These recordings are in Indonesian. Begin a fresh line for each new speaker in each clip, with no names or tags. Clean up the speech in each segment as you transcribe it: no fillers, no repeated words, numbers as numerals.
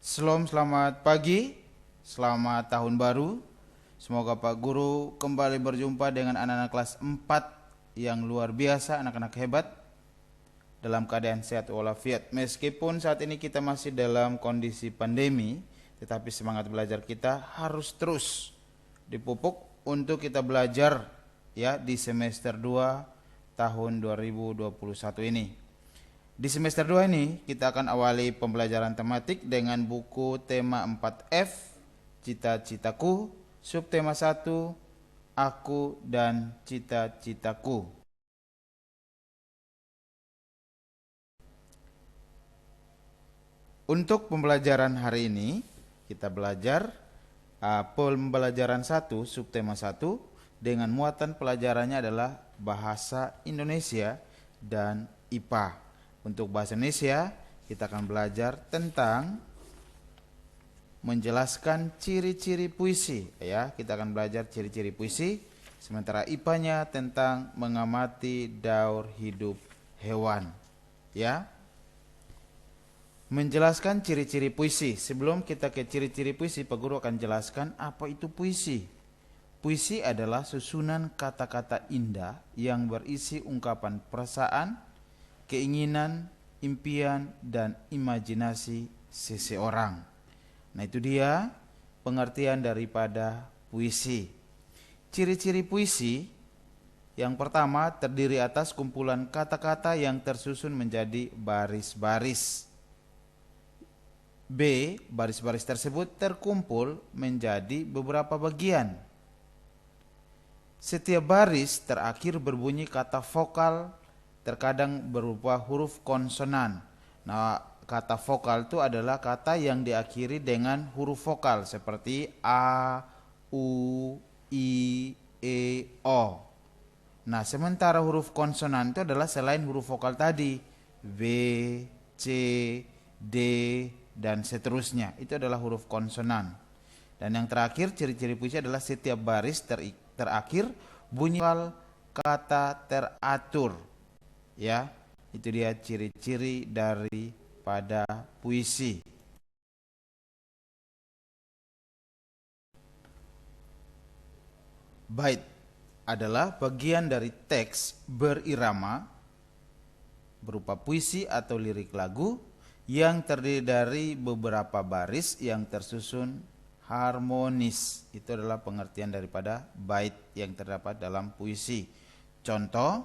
Selamat pagi, selamat tahun baru. Semoga Pak Guru kembali berjumpa dengan anak-anak kelas 4 yang luar biasa, anak-anak hebat dalam keadaan sehat walafiat. Meskipun saat ini kita masih dalam kondisi pandemi, tetapi semangat belajar kita harus terus dipupuk untuk kita belajar ya di semester 2 tahun 2021 ini. Di semester 2 ini kita akan awali pembelajaran tematik dengan buku tema 4F, Cita-citaku, subtema 1, Aku dan cita-citaku. Untuk pembelajaran hari ini kita belajar pembelajaran 1, subtema 1 dengan muatan pelajarannya adalah bahasa Indonesia dan IPA. Untuk bahasa Indonesia, kita akan belajar tentang menjelaskan ciri-ciri puisi, ya. Kita akan belajar ciri-ciri puisi. Sementara IPA-nya tentang mengamati daur hidup hewan, ya. Menjelaskan ciri-ciri puisi. Sebelum kita ke ciri-ciri puisi, Pak Guru akan jelaskan apa itu puisi. Puisi adalah susunan kata-kata indah yang berisi ungkapan perasaan, keinginan, impian, dan imajinasi seseorang. Nah, itu dia pengertian daripada puisi. Ciri-ciri puisi yang pertama terdiri atas kumpulan kata-kata yang tersusun menjadi baris-baris. B. Baris-baris tersebut terkumpul menjadi beberapa bagian. Setiap baris terakhir berbunyi kata vokal, terkadang berupa huruf konsonan. Nah, kata vokal itu adalah kata yang diakhiri dengan huruf vokal seperti A, U, I, E, O. Nah, sementara huruf konsonan itu adalah selain huruf vokal tadi, B, C, D, dan seterusnya. Itu adalah huruf konsonan. Dan yang terakhir, ciri-ciri puisi adalah setiap baris terakhir bunyi kata teratur. Ya, itu dia ciri-ciri daripada puisi. Bait adalah bagian dari teks berirama berupa puisi atau lirik lagu yang terdiri dari beberapa baris yang tersusun harmonis. Itu adalah pengertian daripada bait yang terdapat dalam puisi. Contoh,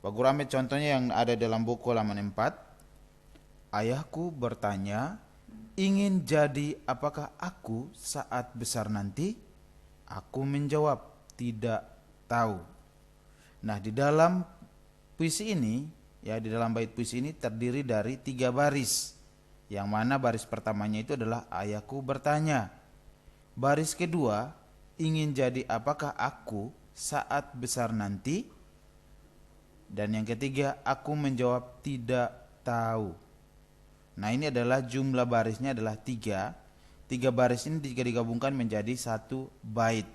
Pak Guru ambil contohnya yang ada dalam buku halaman 4. Ayahku bertanya, ingin jadi apakah aku saat besar nanti? Aku menjawab, tidak tahu. Nah, di dalam puisi ini, ya, di dalam bait puisi ini terdiri dari 3 baris. Yang mana baris pertamanya itu adalah ayahku bertanya. Baris kedua, ingin jadi apakah aku saat besar nanti? Dan yang ketiga, aku menjawab tidak tahu. Nah, ini adalah jumlah barisnya adalah 3. 3 baris ini jika digabungkan menjadi 1 bait.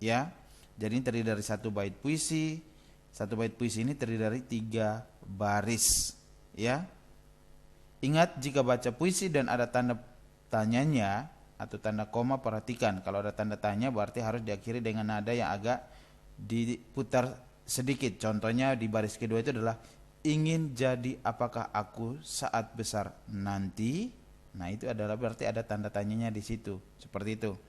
Ya, jadi ini terdiri dari 1 bait puisi. 1 bait puisi ini terdiri dari 3 baris. Ya, ingat jika baca puisi dan ada tanda tanyanya atau tanda koma, perhatikan. Kalau ada tanda tanya berarti harus diakhiri dengan nada yang agak diputar sedikit. Contohnya di baris kedua itu adalah ingin jadi apakah aku saat besar nanti. Nah, itu adalah berarti ada tanda tanyanya di situ. Seperti itu.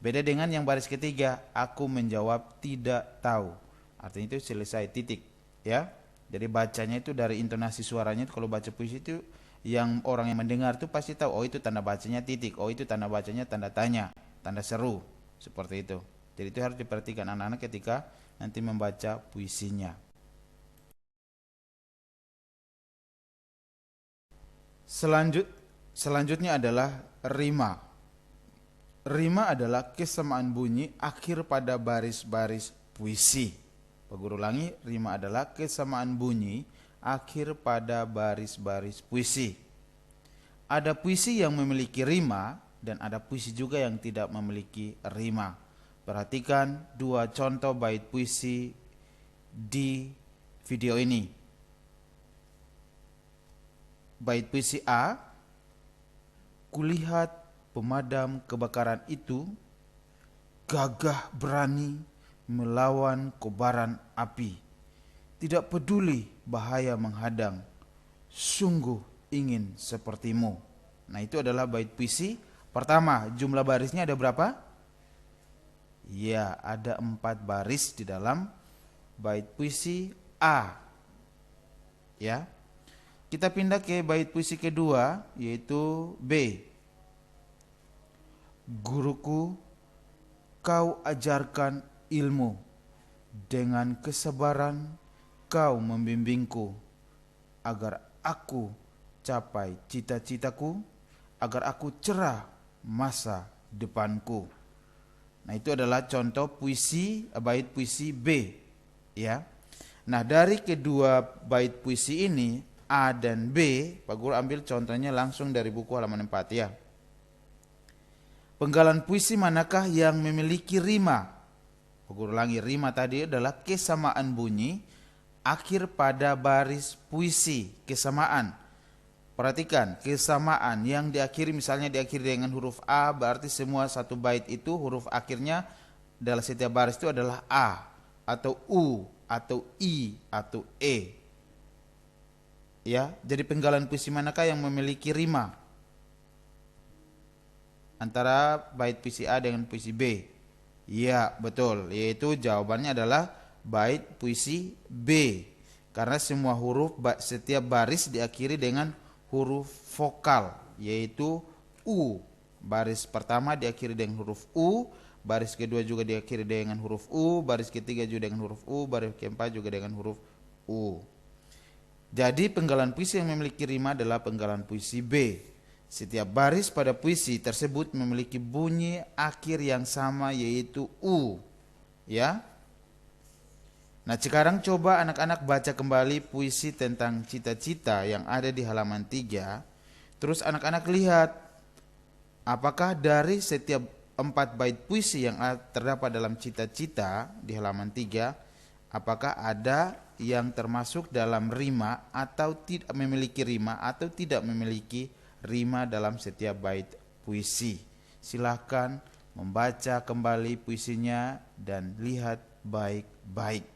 Beda dengan yang baris ketiga, aku menjawab tidak tahu. Artinya itu selesai, titik, ya. Jadi bacanya itu dari intonasi suaranya itu, kalau baca puisi itu yang orang yang mendengar itu pasti tahu, oh itu tanda bacanya titik, oh itu tanda bacanya tanda tanya, tanda seru. Seperti itu. Jadi itu harus diperhatikan anak-anak ketika nanti membaca puisinya. Selanjutnya adalah rima. Rima adalah kesamaan bunyi akhir pada baris-baris puisi. Pak Guru ulangi, rima adalah kesamaan bunyi akhir pada baris-baris puisi. Ada puisi yang memiliki rima dan ada puisi juga yang tidak memiliki rima. Perhatikan 2 contoh bait puisi di video ini. Bait puisi A, kulihat pemadam kebakaran itu gagah berani melawan kobaran api. Tidak peduli bahaya menghadang, sungguh ingin sepertimu. Nah, itu adalah bait puisi pertama. Jumlah barisnya ada berapa? Ya, ada 4 baris di dalam bait puisi A. Ya. Kita pindah ke bait puisi kedua, yaitu B. Guruku, kau ajarkan ilmu, dengan kesabaran kau membimbingku, agar aku capai cita-citaku, agar aku cerah masa depanku. Nah, itu adalah contoh puisi, bait puisi B, ya. Nah, dari kedua bait puisi ini A dan B, Pak Guru ambil contohnya langsung dari buku halaman 4, ya. Penggalan puisi manakah yang memiliki rima? Pak Guru ulangi, rima tadi adalah kesamaan bunyi akhir pada baris puisi, kesamaan. Perhatikan, kesamaan yang diakhiri, misalnya diakhiri dengan huruf A, berarti semua satu bait itu huruf akhirnya dalam setiap baris itu adalah A atau U atau I atau E. Ya, jadi penggalan puisi manakah yang memiliki rima antara bait puisi A dengan puisi B? Ya, betul, yaitu jawabannya adalah bait puisi B. Karena semua huruf, setiap baris diakhiri dengan huruf vokal, yaitu U. Baris pertama diakhiri dengan huruf U, baris kedua juga diakhiri dengan huruf U, baris ketiga juga dengan huruf U, baris keempat juga dengan huruf U. Jadi penggalan puisi yang memiliki rima adalah penggalan puisi B. Setiap baris pada puisi tersebut memiliki bunyi akhir yang sama, yaitu U. Ya. Nah, sekarang coba anak-anak baca kembali puisi tentang cita-cita yang ada di halaman 3. Terus anak-anak lihat apakah dari setiap 4 bait puisi yang terdapat dalam cita-cita di halaman 3, apakah ada yang termasuk dalam rima atau tidak memiliki rima atau tidak memiliki rima dalam setiap bait puisi. Silahkan membaca kembali puisinya dan lihat baik-baik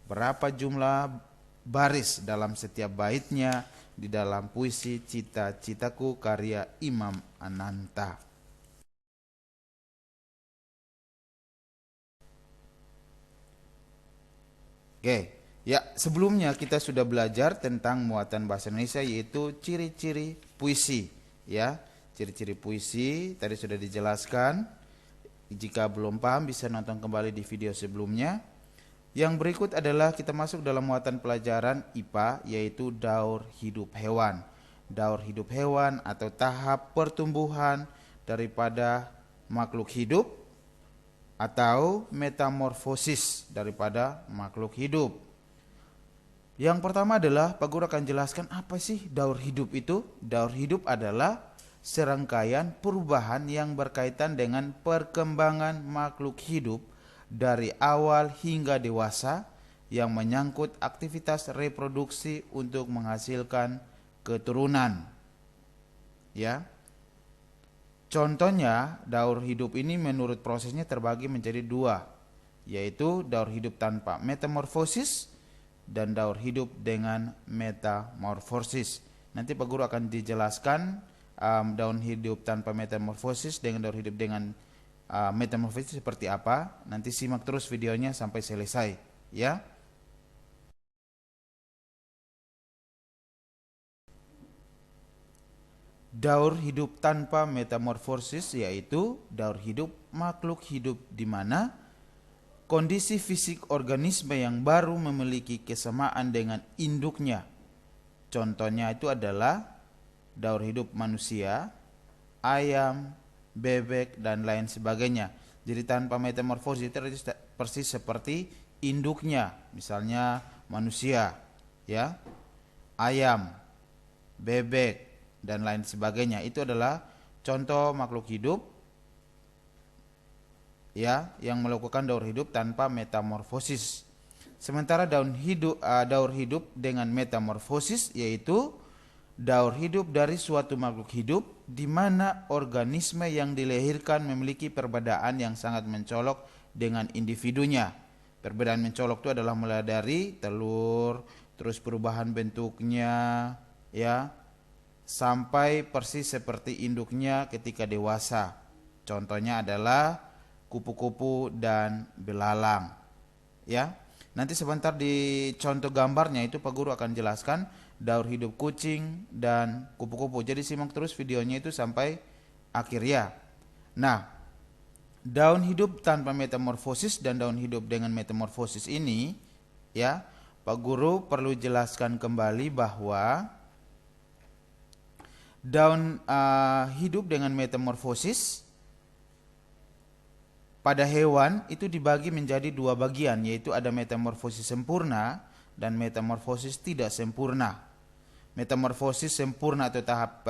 berapa jumlah baris dalam setiap baitnya di dalam puisi Cita-citaku karya Imam Ananta. Oke. Ya, sebelumnya kita sudah belajar tentang muatan bahasa Indonesia, yaitu ciri-ciri puisi. Ya, ciri-ciri puisi tadi sudah dijelaskan. Jika belum paham bisa nonton kembali di video sebelumnya. Yang berikut adalah kita masuk dalam muatan pelajaran IPA, yaitu daur hidup hewan. Daur hidup hewan atau tahap pertumbuhan daripada makhluk hidup atau metamorfosis daripada makhluk hidup. Yang pertama adalah Pak Guru akan jelaskan apa sih daur hidup itu. Daur hidup adalah serangkaian perubahan yang berkaitan dengan perkembangan makhluk hidup dari awal hingga dewasa yang menyangkut aktivitas reproduksi untuk menghasilkan keturunan. Ya. Contohnya, daur hidup ini menurut prosesnya terbagi menjadi 2, yaitu daur hidup tanpa metamorfosis dan daur hidup dengan metamorfosis. Nanti Pak Guru akan dijelaskan daur hidup tanpa metamorfosis dengan daur hidup dengan metamorfosis seperti apa. Nanti simak terus videonya sampai selesai, ya. Daur hidup tanpa metamorfosis yaitu daur hidup makhluk hidup di mana kondisi fisik organisme yang baru memiliki kesamaan dengan induknya. Contohnya itu adalah daur hidup manusia, ayam, bebek, dan lain sebagainya. Jadi tanpa metamorfosis itu persis seperti induknya, misalnya manusia, ya, ayam, bebek, dan lain sebagainya. Itu adalah contoh makhluk hidup, ya, yang melakukan daur hidup tanpa metamorfosis. Sementara daur hidup dengan metamorfosis yaitu daur hidup dari suatu makhluk hidup di mana organisme yang dilahirkan memiliki perbedaan yang sangat mencolok dengan individunya. Perbedaan mencolok itu adalah mulai dari telur, terus perubahan bentuknya, ya, sampai persis seperti induknya ketika dewasa. Contohnya adalah kupu-kupu dan belalang. Ya, nanti sebentar di contoh gambarnya itu Pak Guru akan jelaskan daur hidup kucing dan kupu-kupu. Jadi simak terus videonya itu sampai akhir ya. Nah, daun hidup tanpa metamorfosis dan daun hidup dengan metamorfosis ini, ya, Pak Guru perlu jelaskan kembali bahwa daun hidup dengan metamorfosis pada hewan itu dibagi menjadi dua bagian, yaitu ada metamorfosis sempurna dan metamorfosis tidak sempurna. Metamorfosis sempurna atau tahap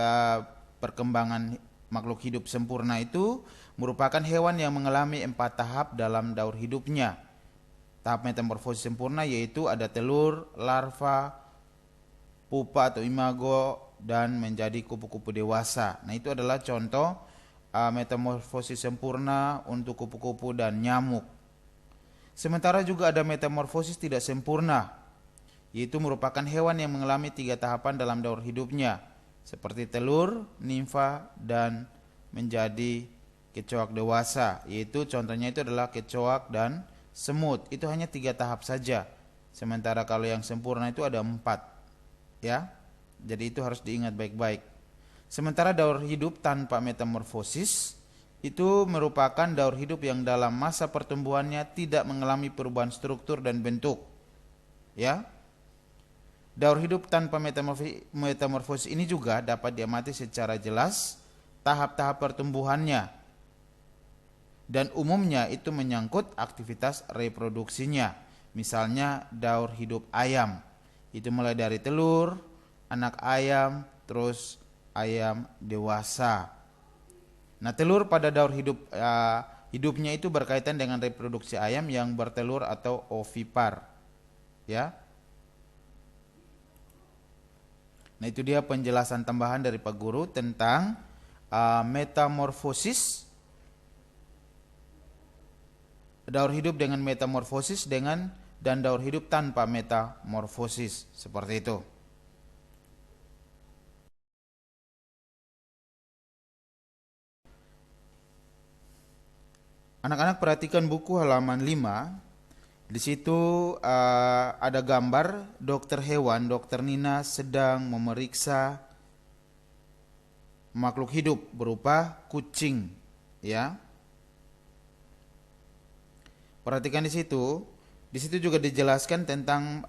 perkembangan makhluk hidup sempurna itu merupakan hewan yang mengalami 4 tahap dalam daur hidupnya. Tahap metamorfosis sempurna yaitu ada telur, larva, pupa atau imago, dan menjadi kupu-kupu dewasa. Nah, itu adalah contoh metamorfosis sempurna untuk kupu-kupu dan nyamuk. Sementara juga ada metamorfosis tidak sempurna, yaitu merupakan hewan yang mengalami 3 tahapan dalam daur hidupnya, seperti telur, nimfa, dan menjadi kecoak dewasa. Yaitu contohnya itu adalah kecoak dan semut. Itu hanya 3 tahap saja. Sementara kalau yang sempurna itu ada 4. Ya, jadi itu harus diingat baik-baik. Sementara daur hidup tanpa metamorfosis itu merupakan daur hidup yang dalam masa pertumbuhannya tidak mengalami perubahan struktur dan bentuk. Ya. Daur hidup tanpa metamorfosis ini juga dapat diamati secara jelas tahap-tahap pertumbuhannya, dan umumnya itu menyangkut aktivitas reproduksinya. Misalnya daur hidup ayam, itu mulai dari telur, anak ayam, terus ayam dewasa. Nah, telur pada daur hidupnya itu berkaitan dengan reproduksi ayam yang bertelur atau ovipar. Ya. Nah, itu dia penjelasan tambahan dari Pak Guru tentang metamorfosis, daur hidup dengan metamorfosis dan daur hidup tanpa metamorfosis, seperti itu. Anak-anak perhatikan buku halaman 5. Di situ ada gambar dokter hewan, Dokter Nina sedang memeriksa makhluk hidup berupa kucing, ya. Perhatikan di situ. Di situ juga dijelaskan tentang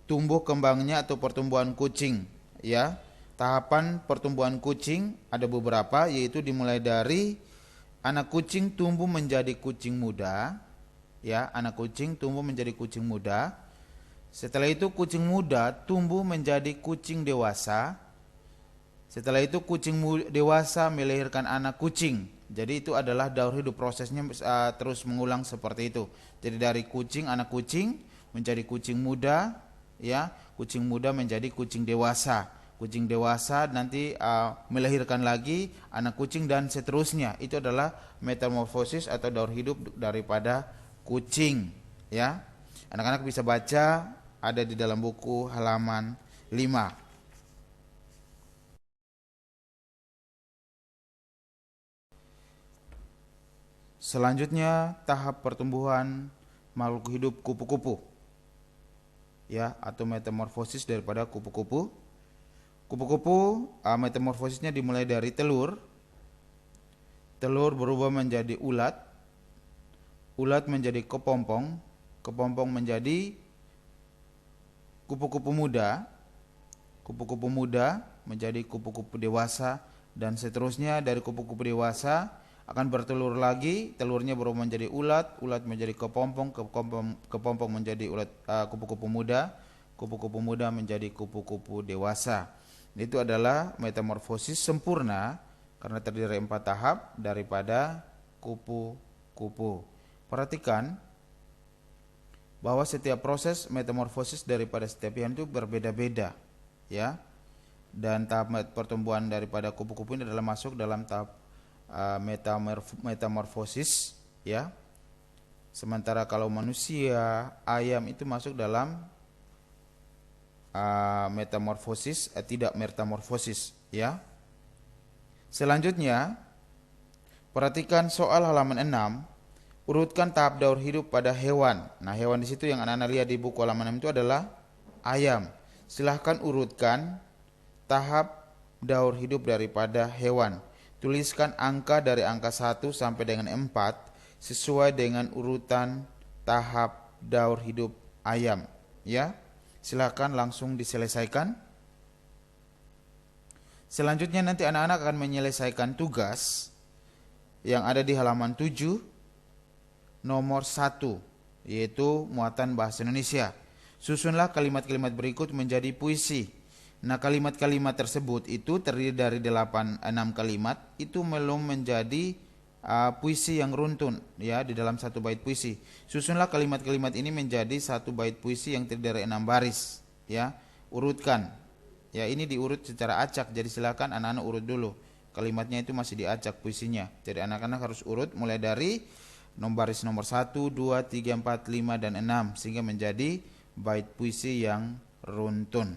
tumbuh kembangnya atau pertumbuhan kucing, ya. Tahapan pertumbuhan kucing ada beberapa, yaitu dimulai dari anak kucing tumbuh menjadi kucing muda, ya, anak kucing tumbuh menjadi kucing muda. Setelah itu kucing muda tumbuh menjadi kucing dewasa. Setelah itu kucing dewasa melahirkan anak kucing. Jadi itu adalah daur hidup, prosesnya terus mengulang seperti itu. Jadi dari kucing, anak kucing menjadi kucing muda, ya, kucing muda menjadi kucing dewasa. Kucing dewasa nanti melahirkan lagi anak kucing dan seterusnya. Itu adalah metamorfosis atau daur hidup daripada kucing, ya. Anak-anak bisa baca, ada di dalam buku halaman 5. Selanjutnya tahap pertumbuhan makhluk hidup kupu-kupu, ya, atau metamorfosis daripada kupu-kupu. Kupu-kupu metamorfosisnya dimulai dari telur. Telur berubah menjadi ulat. Ulat menjadi kepompong. Kepompong menjadi kupu-kupu muda. Kupu-kupu muda menjadi kupu-kupu dewasa, dan seterusnya. Dari kupu-kupu dewasa akan bertelur lagi. Telurnya berubah menjadi ulat. Ulat menjadi kepompong. Kepompong menjadi ulat kupu-kupu muda. Kupu-kupu muda menjadi kupu-kupu dewasa. Itu adalah metamorfosis sempurna karena terdiri dari 4 tahap daripada kupu-kupu. Perhatikan bahwa setiap proses metamorfosis daripada setiap hewan itu berbeda-beda, ya. Dan tahap pertumbuhan daripada kupu-kupu ini adalah masuk dalam tahap metamorfosis, ya. Sementara kalau manusia, ayam itu masuk dalam metamorfosis, tidak metamorfosis, ya. Selanjutnya, perhatikan soal halaman 6, urutkan tahap daur hidup pada hewan. Nah, hewan di situ yang anak-anak lihat di buku halaman 6 itu adalah ayam. Silahkan urutkan tahap daur hidup daripada hewan. Tuliskan angka dari angka 1 sampai dengan 4 sesuai dengan urutan tahap daur hidup ayam, ya. Silahkan langsung diselesaikan. Selanjutnya nanti anak-anak akan menyelesaikan tugas yang ada di halaman 7 nomor 1, yaitu muatan bahasa Indonesia. Susunlah kalimat-kalimat berikut menjadi puisi. Nah, kalimat-kalimat tersebut itu terdiri dari 6 kalimat, itu belum menjadi puisi yang runtun, ya, di dalam satu bait puisi. Susunlah kalimat-kalimat ini menjadi satu bait puisi yang terdiri dari 6 baris, ya. Urutkan. Ya, ini diurut secara acak, jadi silakan anak-anak urut dulu. Kalimatnya itu masih diacak puisinya. Jadi anak-anak harus urut mulai dari baris nomor 1, 2, 3, 4, 5 dan 6 sehingga menjadi bait puisi yang runtun.